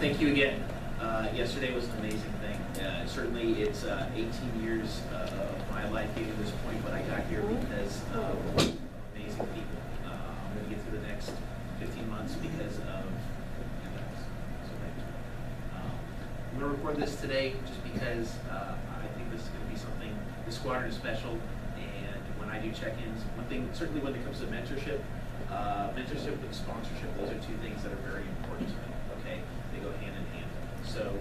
Thank you again. Yesterday was an amazing thing. Certainly it's 18 years of my life getting to this point, but I got here because of amazing people. I'm going to get through the next 15 months because of you guys. So thank you. I'm going to record this today just because I think this is going to be something, the squadron is special, and when I do check-ins, one thing, certainly when it comes to mentorship and sponsorship, those are two things that are very important to me, okay? They go hand in hand. So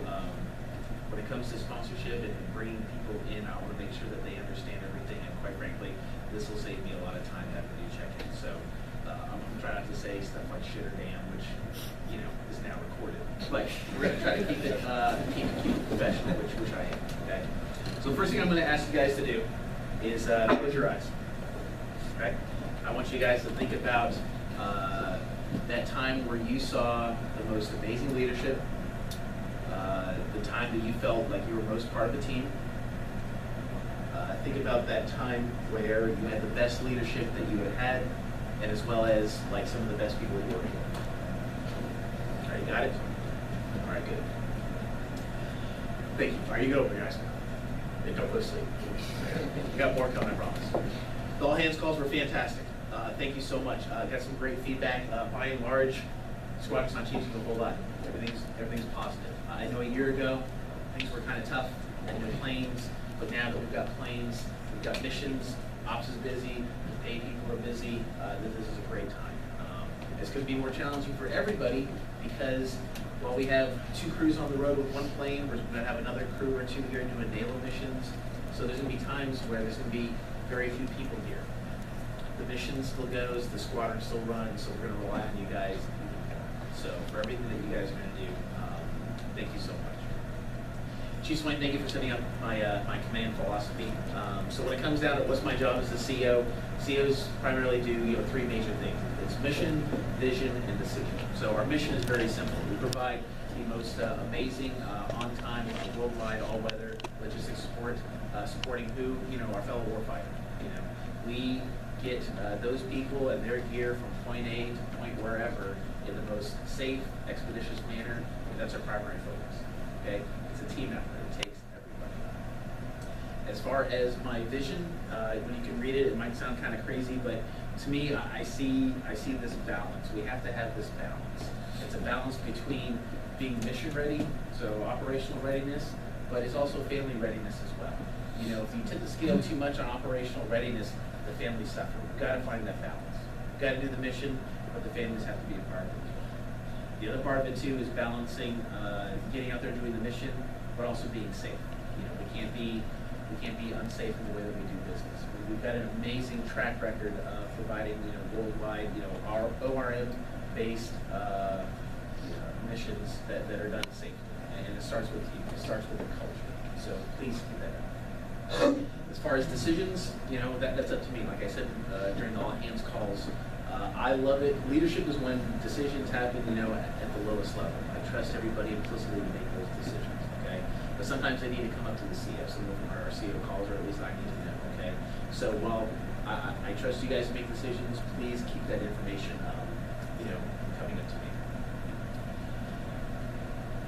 when it comes to sponsorship and bringing people in, I want to make sure that they understand everything, and quite frankly, this will save me a lot of time having to do check-ins. So I'm trying not to say stuff like shit or damn, which, you know, is now recorded. But we're going to try to keep it professional, which I am, okay? So the first thing I'm going to ask you guys to do is close your eyes, okay? I want you guys to think about that time where you saw the most amazing leadership, the time that you felt like you were most part of the team. Think about that time where you had the best leadership that you had, and as well as like some of the best people you worked with. All right, got it? All right, good. Thank you. All right, you go over your eyes now. They don't go to sleep. You got more coming, I promise. The all hands calls were fantastic. Thank you so much. Got some great feedback. By and large, squadron's not changing a whole lot. Everything's positive. I know a year ago things were kind of tough and no planes, but now that we've got planes, we've got missions, ops is busy, paid people are busy. This is a great time. It's going to be more challenging for everybody because while we have 2 crews on the road with 1 plane, we're going to have another crew or 2 here doing NALO missions. So there's going to be times where there's going to be very few people here. The mission still goes, the squadron still runs, so we're going to rely on you guys. So for everything that you guys are going to do, thank you so much. Chief Swain, thank you for setting up my command philosophy. So when it comes down to what's my job as the CEO, CEOs primarily do 3 major things. It's mission, vision, and decision. So our mission is very simple. We provide the most amazing, on-time, worldwide, all-weather logistics support, supporting who? Our fellow warfighter. We get those people and their gear from point A to point wherever in the most safe, expeditious manner, and that's our primary focus. Okay, it's a team effort. It takes everybody. As far as my vision, when you can read it, it might sound kind of crazy, but to me, I see this balance. We have to have this balance. It's a balance between being mission ready, so operational readiness, but it's also family readiness as well. If you tip the scale too much on operational readiness, the families suffer. We've got to find that balance. We've got to do the mission, but the families have to be a part of it. The other part of it too is balancing getting out there doing the mission, but also being safe. We can't be unsafe in the way that we do business. We've got an amazing track record of providing worldwide our ORM-based missions that are done safely, and it starts with you. It starts with the culture. So please keep that up. As far as decisions, that's up to me. Like I said during the all hands calls, I love it. Leadership is when decisions happen, at the lowest level. I trust everybody implicitly to make those decisions, okay? But sometimes they need to come up to the CEO. Some of them are our CEO calls, or at least I need to know, okay? So while I trust you guys to make decisions, please keep that information, coming up to me.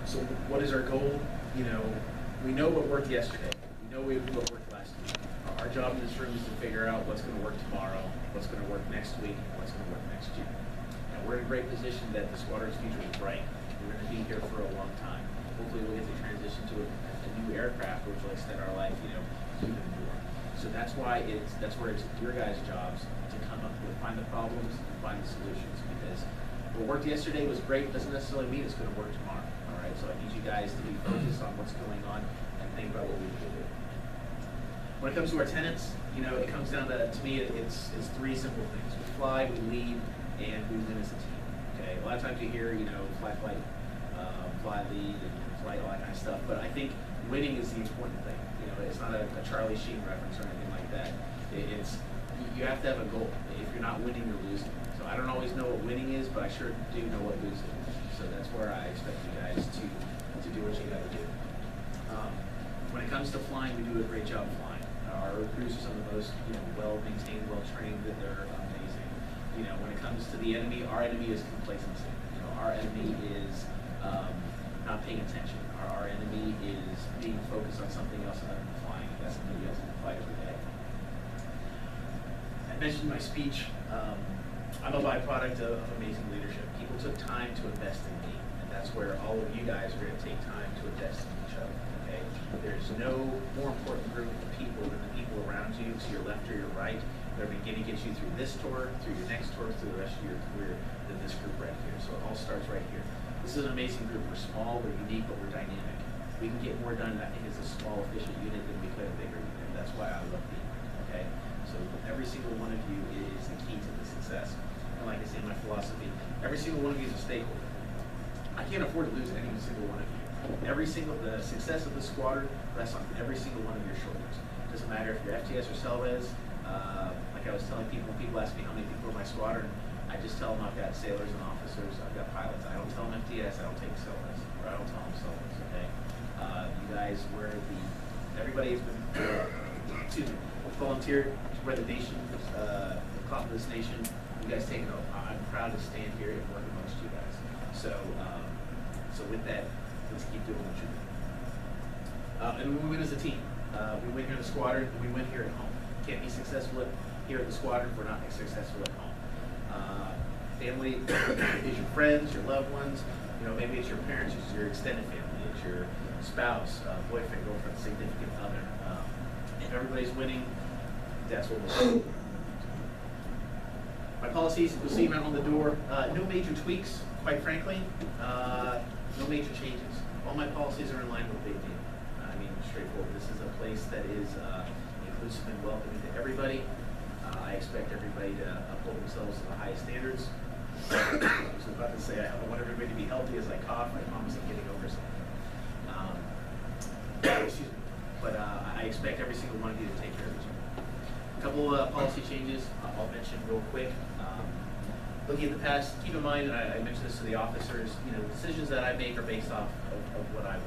So what is our goal? We know what worked yesterday. We know what worked last week. Our job in this room is to figure out what's going to work tomorrow, what's going to work next week, and what's going to work next year. And we're in a great position that the squadron's future is bright. We're going to be here for a long time. Hopefully we'll get to transition to a new aircraft, which will extend our life, even more. So that's where it's your guys' jobs to come up with, find the problems, and find the solutions. Because what worked yesterday was great, doesn't necessarily mean it's going to work tomorrow. All right, so I need you guys to be focused on what's going on and think about what we can do. When it comes to our tenets, it comes down to me, it's 3 simple things. We fly, we lead, and we win as a team. Okay, a lot of times you hear, fly, lead, and flight, all that kind of stuff. But I think winning is the important thing. It's not a Charlie Sheen reference or anything like that. You have to have a goal. If you're not winning, you're losing. So I don't always know what winning is, but I sure do know what losing is. So that's where I expect you guys to do what you got to do. When it comes to flying, we do a great job flying. Our crews are some of the most well-maintained, well-trained, that they're amazing. When it comes to the enemy, our enemy is complacency. Our enemy is not paying attention. Our enemy is being focused on something else other than flying. That's something you guys have to fight every day. I mentioned in my speech, I'm a byproduct of amazing leadership. People took time to invest in me, and that's where all of you guys are going to take time to invest in each other. Okay? There's no more important group of people than the people around you, to your left or your right. They're going to get you through this tour, through your next tour, through the rest of your career, than this group right here. So it all starts right here. This is an amazing group. We're small, we're unique, but we're dynamic. We can get more done, I think, as a small, efficient unit than we could a bigger unit. That's why I love being here, okay? So every single one of you is the key to the success. And like I say in my philosophy, every single one of you is a stakeholder. I can't afford to lose any single one of you. The success of the squadron rests on every single one of your shoulders. Doesn't matter if you're FTS or Selvez. Like I was telling people, when people ask me how many people are in my squadron, I just tell them I've got sailors and officers, I've got pilots. I don't tell them FTS, I don't take Selvez, or I don't tell them Selvez, okay? You guys everybody has been, volunteered to wear the nation, the cloth of this nation. You guys take it over. I'm proud to stand here and work amongst you guys. So with that, let's keep doing what you're doing. And we win as a team. We win here in the squadron, and we win here at home. Can't be successful here at the squadron if we're not successful at home. Family is your friends, your loved ones. You know, maybe it's your parents, it's your extended family, it's your spouse, boyfriend, girlfriend, significant other. If everybody's winning, that's what we'll do. My policies, you'll see them out on the door. No major tweaks, quite frankly. No major changes. All my policies are in line with Big D. I mean, straightforward. This is a place that is inclusive and welcoming to everybody. I expect everybody to uphold themselves to the highest standards. I was about to say I want everybody to be healthy as I cough. I promise I'm getting over something. Excuse me. But I expect every single one of you to take care of each other. A couple policy changes I'll mention real quick. Looking at the past, keep in mind, and I mentioned this to the officers, you know, decisions that I make are based off of what I've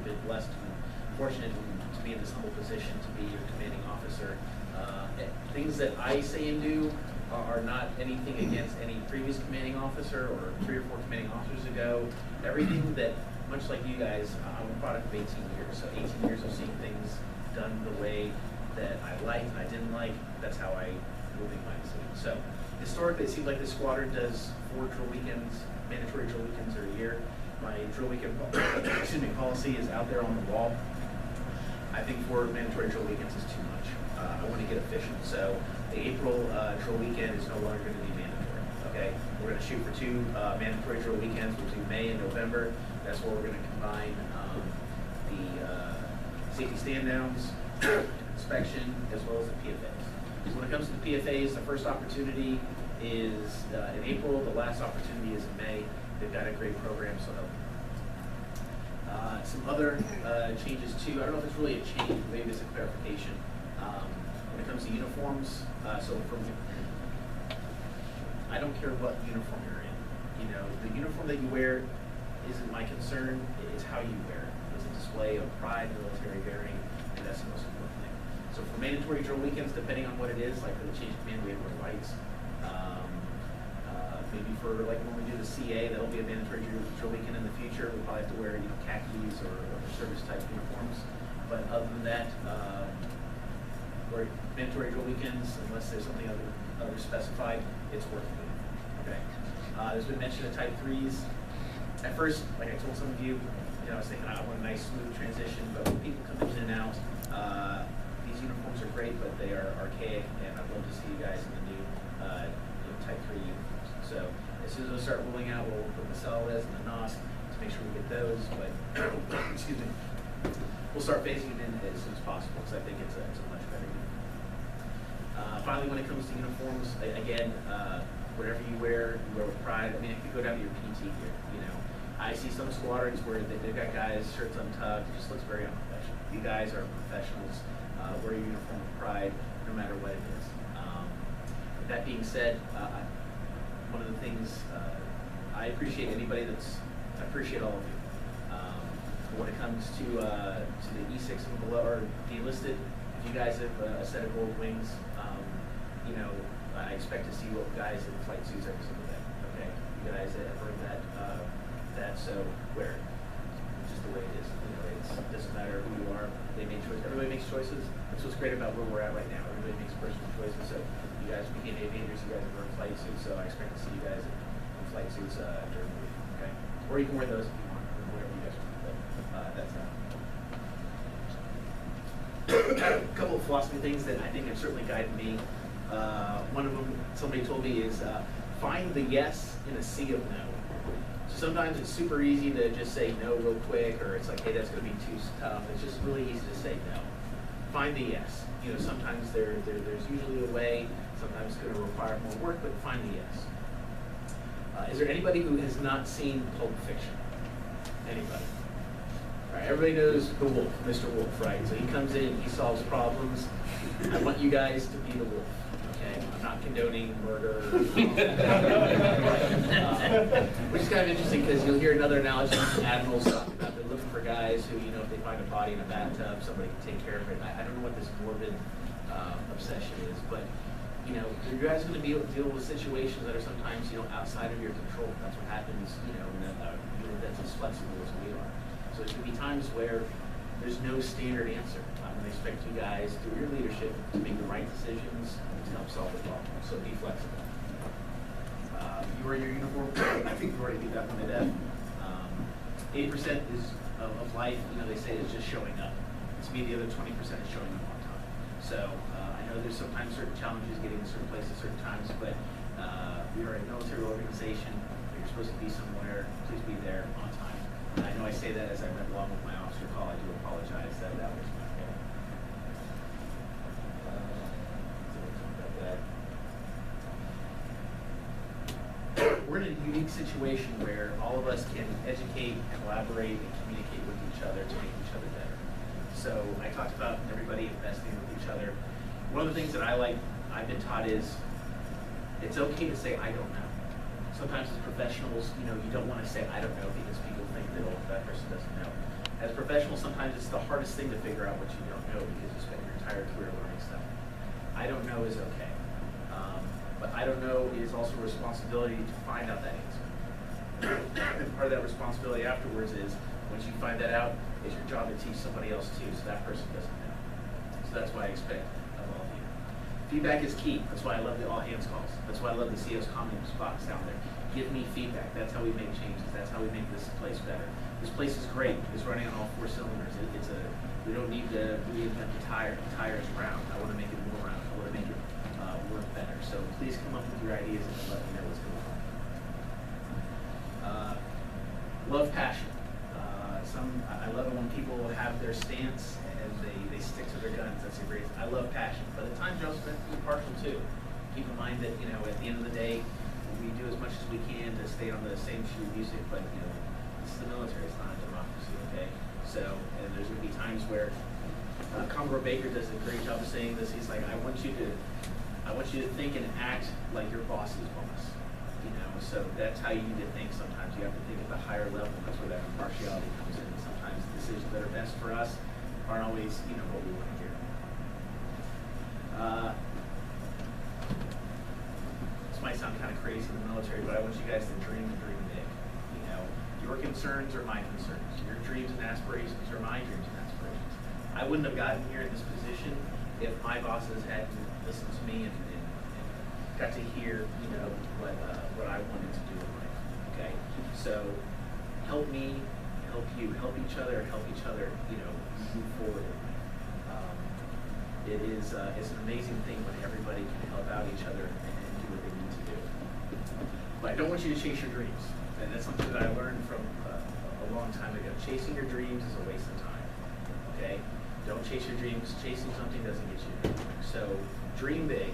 been blessed and fortunate to be in this humble position to be your commanding officer. Things that I say and do are not anything against any previous commanding officer or 3 or 4 commanding officers ago. Everything that, much like you guys, I'm a product of 18 years. So 18 years of seeing things done the way that I liked and I didn't like. That's how I will make my decisions. So historically, it seems like this squadron does 4 drill weekends, mandatory drill weekends a year. My drill weekend policy is out there on the wall. I think 4 mandatory drill weekends is too much. I want to get efficient. So the April drill weekend is no longer going to be mandatory. Okay, we're going to shoot for 2 mandatory drill weekends between May and November. That's where we're going to combine the safety stand downs, inspection, as well as the PFAs. So when it comes to the PFAs, the first opportunity is in April. The last opportunity is in May. They've got a great program, so some other changes too. I don't know if it's really a change, maybe it's a clarification. When it comes to uniforms, I don't care what uniform you're in. You know, the uniform that you wear isn't my concern. It's how you wear it. It's a display of pride, military bearing, and that's the most important thing. So for mandatory drill weekends, depending on what it is, like for the change of command, we have wear lights. Maybe for like when we do the CA, that'll be a mandatory drill weekend in the future. We'll probably have to wear khakis or service type uniforms. But other than that, mandatory drill weekends, unless there's something other specified, it's working. Okay. There's been mention of Type 3s. At first, like I told some of you, I was thinking I want a nice smooth transition, but when people come in and out, these uniforms are great, but they are archaic, and I'd love to see you guys in the new Type 3 uniforms. So as soon as we start rolling out, we'll put the Selvez and the NOS to make sure we get those, but excuse me, we'll start phasing it in as soon as possible, because I think it's a much better uniform. Finally, when it comes to uniforms, again, whatever you wear with pride. I mean, it could go down to your PT gear, I see some squadrons where they've got guys, shirts untucked, it just looks very unprofessional. You guys are professionals, wear your uniform with pride, no matter what it is. With that being said, one of the things, I appreciate anybody I appreciate all of you. When it comes to the E6 and below, or the enlisted, if you guys have a set of gold wings, I expect to see what guys in flight suits every single day. Okay, you guys have earned that, so wear it. makes choices. That's what's great about where we're at right now. Everybody makes personal choices. So you guys became aviators, you guys are wearing flight suits, so I expect to see you guys in flight suits during the week, okay? Or you can wear those if you want, or whatever you guys want, but that's that. A couple of philosophy things that I think have certainly guided me. One of them, somebody told me, is find the yes in a sea of no. So sometimes it's super easy to just say no real quick, or it's like, hey, that's going to be too tough. It's just really easy to say no. Find the yes. You know, sometimes there's usually a way. Sometimes it's going to require more work, but find the yes. Is there anybody who has not seen Pulp Fiction? Anybody? All right, everybody knows the Wolf, Mr. Wolf, right? So he comes in, he solves problems. I want you guys to be the Wolf. Okay, I'm not condoning murder. Which is kind of interesting because you'll hear another analogy from admirals talking about they're looking for guys who, you know, if they find a body in a bathtub, somebody can take care of it. I don't know what this morbid obsession is, but you know, you guys are going to be able to deal with situations that are sometimes, you know, outside of your control. That's what happens, you know, that's as flexible as we are. So there's going to be times where there's no standard answer. I'm going to expect you guys, through your leadership, to make the right decisions to help solve the problem. So be flexible. You wear your uniform. I think you already beat that one to death. 80% of life, you know, they say is just showing up. To me, the other 20% is showing up on time. So I know there's sometimes certain challenges getting to certain places, certain times, but we are a military organization. You're supposed to be somewhere. Please be there on time. And I know I say that as I went along with my officer call. I do apologize that that was my fault. We're in a unique situation where all of us can educate, collaborate, and communicate with each other to make each other better. So I talked about everybody investing with each other. One of the things that I've been taught is it's okay to say I don't know. Sometimes as professionals, you know, you don't want to say I don't know because people think that, oh, that person doesn't know. As professionals, sometimes it's the hardest thing to figure out what you don't know because you spend your entire career learning stuff. I don't know is okay. But I don't know is also a responsibility to find out that answer. And part of that responsibility afterwards is, once you find that out, it's your job to teach somebody else too, so that person doesn't know. So that's why I expect of all of you. Feedback is key. That's why I love the all hands calls. That's why I love the CO's comments box down there. Give me feedback. That's how we make changes. That's how we make this place better. This place is great. It's running on all 4 cylinders. We don't need to reinvent the tire. The tire is round. I want to make it more round. I want to make it work better. So please come up with your ideas and let me know what's going on. Love passion. I love it when people have their stance and they stick to their guns. That's a great. I love passion, but at times you're also meant to be partial too. Keep in mind that, you know, at the end of the day, we do as much as we can to stay on the same sheet of music, but you know, this is the military. It's not a democracy, okay? So, and there's going to be times where Commodore Baker does a great job of saying this. He's like, I want you to think and act like your boss's boss. You know, so that's how you need to think. Sometimes you have to think at the higher level. That's where that impartiality comes in. Sometimes the decisions that are best for us aren't always, you know, what we want to hear. This might sound kind of crazy in the military, but I want you guys to dream big. You know, your concerns are my concerns. Your dreams and aspirations are my dreams and aspirations. I wouldn't have gotten here in this position if my bosses hadn't listened to me and got to hear, you know, what I wanted to do in life. Okay, so help me, help you, help each other, you know, move forward. It's an amazing thing when everybody can help out each other and do what they need to do. But I don't want you to chase your dreams, and that's something that I learned from a long time ago. Chasing your dreams is a waste of time. Okay, don't chase your dreams. Chasing something doesn't get you anywhere. So dream big.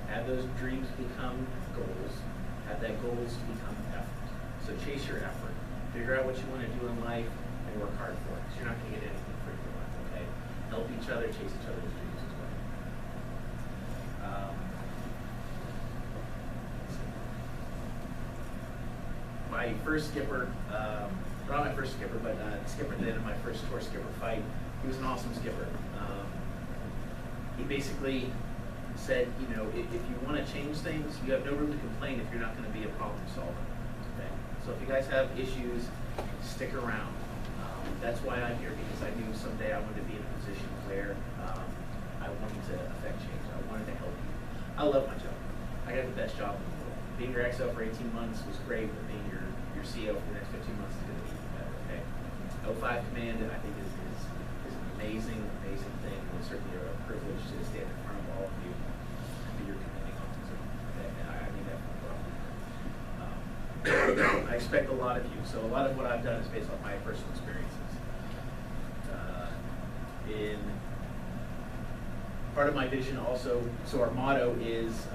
Have those dreams become goals. Have that goals become effort. So chase your effort. Figure out what you want to do in life and work hard for it. Because you're not going to get anything free from life, okay? Help each other, chase each other's dreams as well. My first skipper, not my first skipper, but skipper then in my first tour skipper fight, he was an awesome skipper. He basically said, you know, if you want to change things, you have no room to complain if you're not going to be a problem solver. Okay? So if you guys have issues, stick around. That's why I'm here, because I knew someday I wanted to be in a position where I wanted to affect change. I wanted to help people. I love my job. I got the best job in the world. Being your XO for 18 months was great, but being your CO for the next 15 months is going to be even better, okay? 05 Command, I think, is an amazing thing. It's certainly a privilege to stand in front of all of you and be your commanding officer. Okay? And I mean that from the bottom of my heart. I expect a lot of you. So a lot of what I've done is based on my personal experiences. In part of my vision also, so our motto is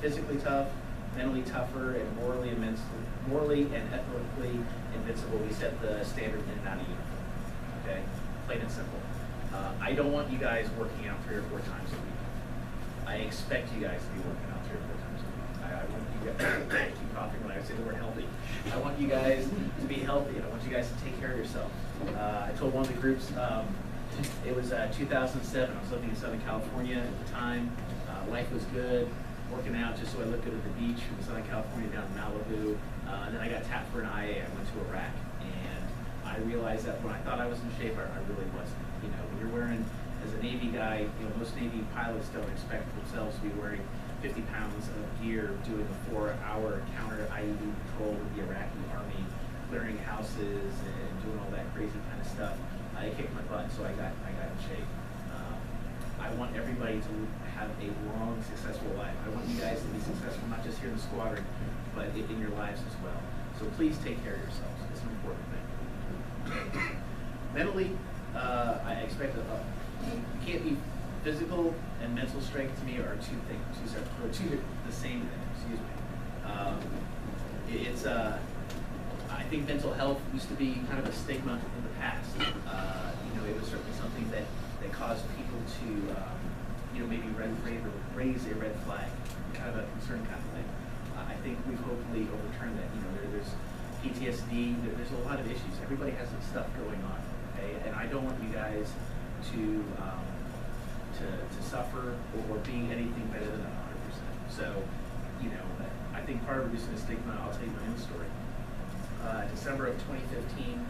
physically tough, mentally tougher, and morally and ethically invincible. We set the standard in and out of uniform. Okay, plain and simple. I don't want you guys working out 3 or 4 times a week. I expect you guys to be working out 3 or 4 times a week. I want you guys. I keep coughing when I say the word healthy. I want you guys to be healthy. I want you guys to take care of yourself. I told one of the groups. It was 2007. I was living in Southern California at the time. Life was good, working out just so I looked good at the beach from Southern California down to Malibu. And then I got tapped for an IA. I went to Iraq, and I realized that when I thought I was in shape, I really wasn't. You know, when you're wearing, as a Navy guy, most Navy pilots don't expect themselves to be wearing 50 pounds of gear, doing a 4-hour counter IED patrol with the Iraqi army, clearing houses and doing all that crazy kind of stuff. It kicked my butt, so I got in shape. I want everybody to have a long, successful life. I want you guys to be successful, not just here in the squadron, but in your lives as well. So please take care of yourselves. It's an important thing. Mentally, I expect you can't be physical and mental strength to me are two the same thing. Excuse me. I think mental health used to be kind of a stigma in the past. It was certainly something that caused people to, maybe raise a red flag, kind of a concern kind of thing. I think we've hopefully overturned that. There's PTSD. There's a lot of issues. Everybody has some stuff going on, okay? And I don't want you guys to suffer or be anything better than 100%. So, I think part of reducing the stigma. I'll tell you my own story. December of 2015,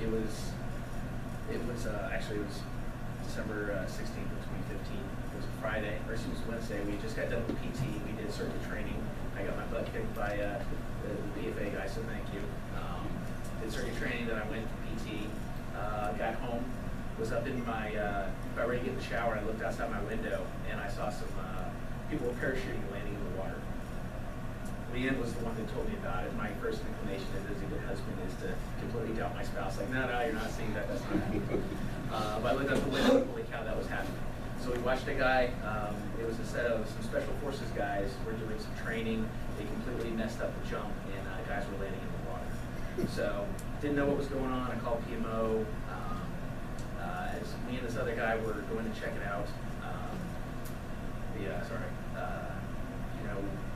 it was December 16th of 2015. It was a Friday, or it was Wednesday. We just got done with PT. We did circuit training. I got my butt kicked by the BFA guy, so thank you. Did circuit training, then I went to PT. Got home, was up in my, about ready to get in the shower. I looked outside my window, and I saw some people were parachuting and landing in the water. Leanne was the one that told me about it. My first inclination as a good husband is to completely doubt my spouse. Like, no, you're not seeing that. That's not happening. But I looked out the window, holy cow, that was happening. So we watched a guy. It was a set of some special forces guys. We're doing some training. They completely messed up the jump, and guys were landing in the water. So didn't know what was going on. I called PMO. As me and this other guy were going to check it out.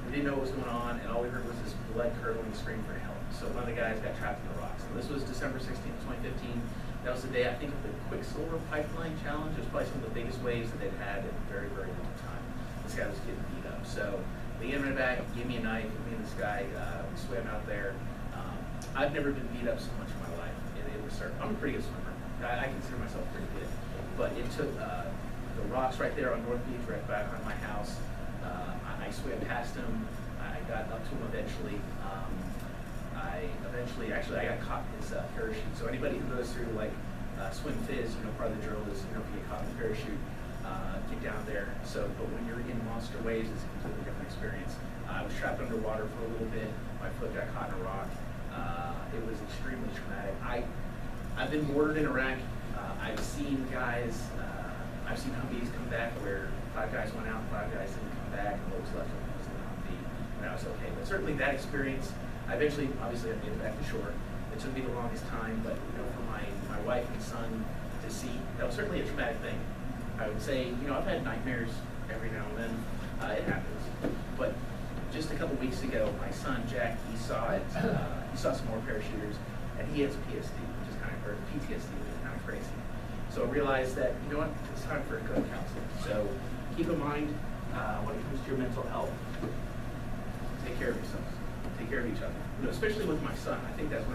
We didn't know what was going on, and all we heard was this blood-curdling scream for help. So one of the guys got trapped in the rocks. And this was December 16th, 2015. That was the day, I think, of the Quicksilver Pipeline Challenge. It was probably some of the biggest waves that they'd had in a very, very long time. This guy was getting beat up. So Leanne ran back, gave me a knife, and me and this guy, we swam out there. I've never been beat up so much in my life. I'm a pretty good swimmer. I consider myself pretty good. But it took the rocks right there on North Beach, right back on my house. I swam past him. I got up to him eventually. I got caught in his parachute. So anybody who goes through swim fizz, part of the drill is if you get caught in the parachute, get down there. But when you're in monster waves, it's a completely different experience. I was trapped underwater for a little bit. My foot got caught in a rock. It was extremely traumatic. I've been mortared in Iraq. I've seen guys. I've seen Humvees come back where 5 guys went out, 5 guys didn't come back, and what was left of them was the Humvee, and I was okay. But certainly that experience, I eventually, obviously, I made it back to shore. It took me the longest time, but for my wife and son to see, that was certainly a traumatic thing. I would say, I've had nightmares every now and then. It happens. But just a couple weeks ago, my son Jack, he saw it. He saw some more parachuters, and he has PTSD, which is which is kind of crazy. So I realized that, it's time for a good counselor. So keep in mind, when it comes to your mental health, take care of yourselves. Take care of each other. Especially with my son. I think that's one